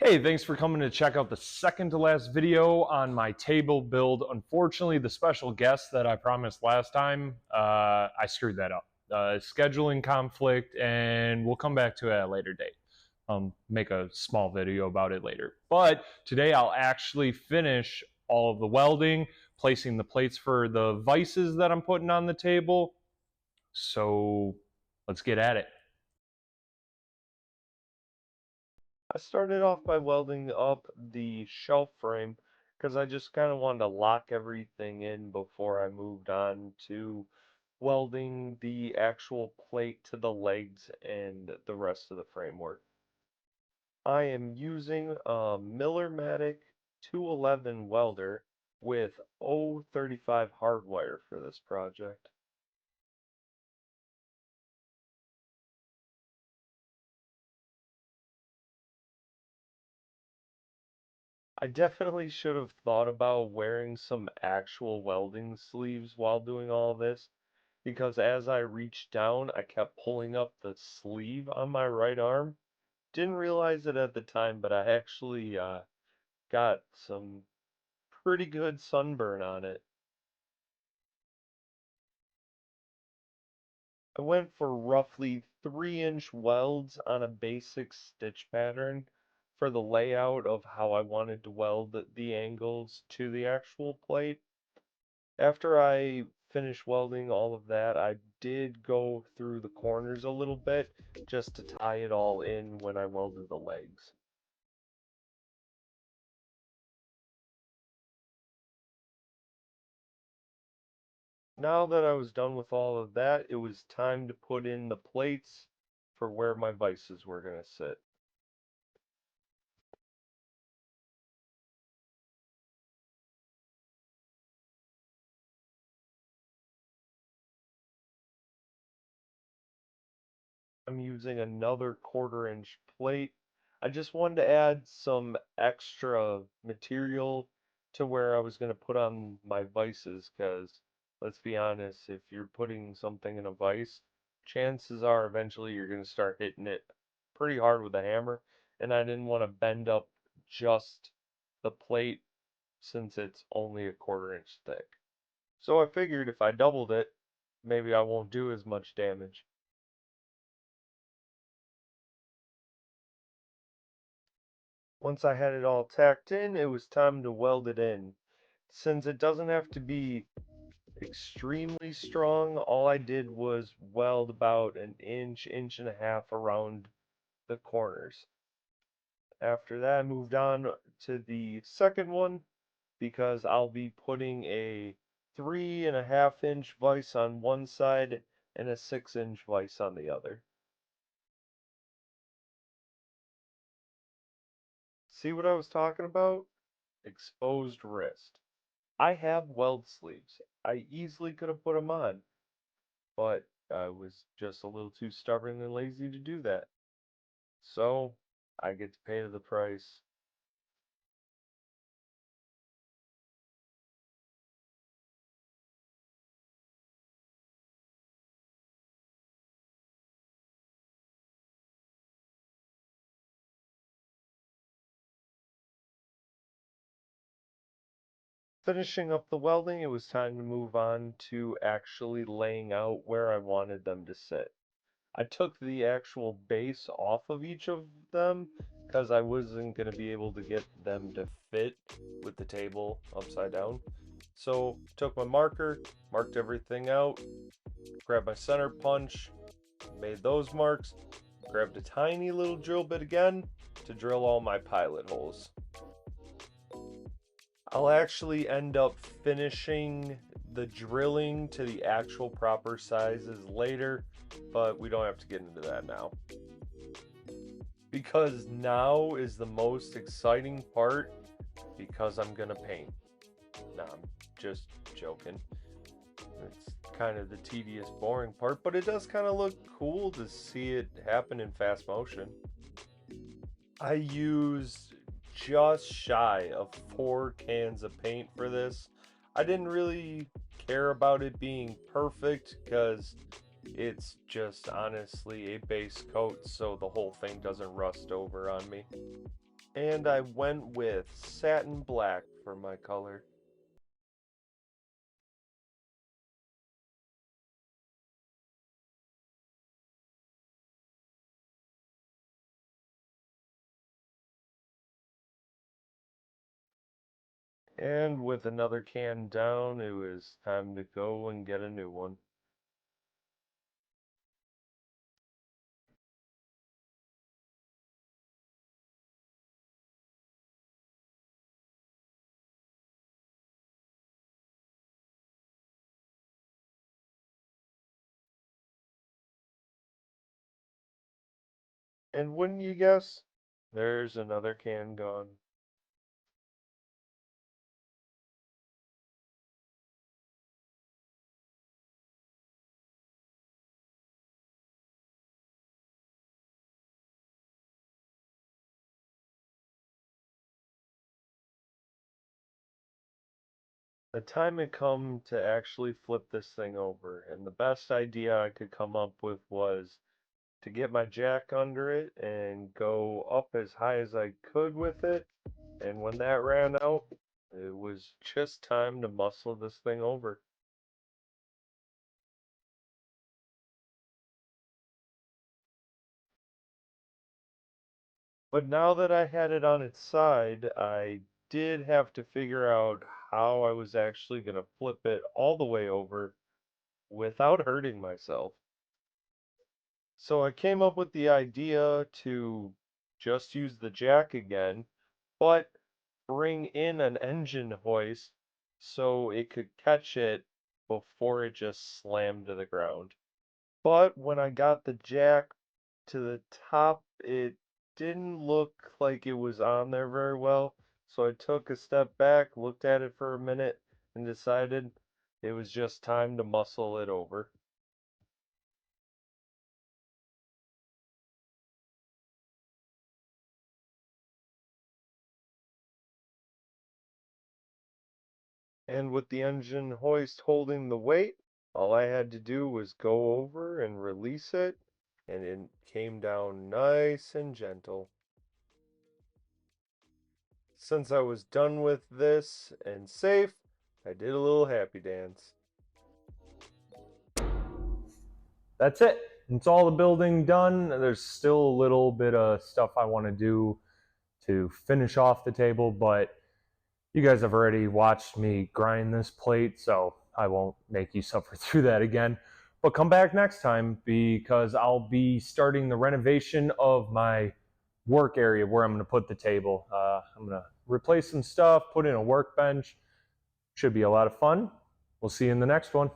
Hey, thanks for coming to check out the second to last video on my table build. Unfortunately, the special guest that I promised last time, I screwed that up. Scheduling conflict, and we'll come back to it at a later date. Make a small video about it later. But today I'll actually finish all of the welding, placing the plates for the vices that I'm putting on the table. So let's get at it. I started off by welding up the shelf frame because I just kind of wanted to lock everything in before I moved on to welding the actual plate to the legs and the rest of the framework. I am using a Miller-Matic 211 welder with 035 hardwire for this project. I definitely should have thought about wearing some actual welding sleeves while doing all this, because as I reached down, I kept pulling up the sleeve on my right arm. Didn't realize it at the time, but I actually got some pretty good sunburn on it. I went for roughly 3-inch welds on a basic stitch pattern for the layout of how I wanted to weld the angles to the actual plate. After I finished welding all of that, I did go through the corners a little bit just to tie it all in when I welded the legs. Now that I was done with all of that, it was time to put in the plates for where my vices were going to sit. I'm using another 1/4-inch plate. I just wanted to add some extra material to where I was going to put on my vices, because let's be honest, if you're putting something in a vise, chances are eventually you're going to start hitting it pretty hard with a hammer, and I didn't want to bend up just the plate since it's only a 1/4 inch thick. So I figured if I doubled it, maybe I won't do as much damage. Once I had it all tacked in, it was time to weld it in. Since it doesn't have to be extremely strong, all I did was weld about an inch, inch and a half around the corners. After that, I moved on to the second one because I'll be putting a 3.5-inch vise on one side and a 6-inch vise on the other. See what I was talking about? Exposed wrist. I have weld sleeves. I easily could have put them on, but I was just a little too stubborn and lazy to do that. So I get to pay the price. Finishing up the welding, it was time to move on to actually laying out where I wanted them to sit. I took the actual base off of each of them because I wasn't going to be able to get them to fit with the table upside down. So took my marker, marked everything out, grabbed my center punch, made those marks, grabbed a tiny little drill bit again to drill all my pilot holes. I'll actually end up finishing the drilling to the actual proper sizes later, but we don't have to get into that now. Because now is the most exciting part, because I'm gonna paint. Nah, I'm just joking. It's kind of the tedious, boring part, but it does kind of look cool to see it happen in fast motion. I used just shy of 4 cans of paint for this. I didn't really care about it being perfect because it's just honestly a base coat so the whole thing doesn't rust over on me. And I went with satin black for my color. And with another can down, it was time to go and get a new one. And wouldn't you guess, there's another can gone. The time had come to actually flip this thing over, and the best idea I could come up with was to get my jack under it and go up as high as I could with it. And when that ran out, it was just time to muscle this thing over. But now that I had it on its side, I did have to figure out how I was actually going to flip it all the way over without hurting myself. So I came up with the idea to just use the jack again, but bring in an engine hoist so it could catch it before it just slammed to the ground. But when I got the jack to the top, it didn't look like it was on there very well. So I took a step back, looked at it for a minute, and decided it was just time to muscle it over. And with the engine hoist holding the weight, all I had to do was go over and release it, and it came down nice and gentle. Since I was done with this and safe, I did a little happy dance. That's it. It's all the building done. There's still a little bit of stuff I want to do to finish off the table, but you guys have already watched me grind this plate, so I won't make you suffer through that again. But come back next time because I'll be starting the renovation of my work area where I'm going to put the table. I'm going to replace some stuff, put in a workbench. Should be a lot of fun. We'll see you in the next one.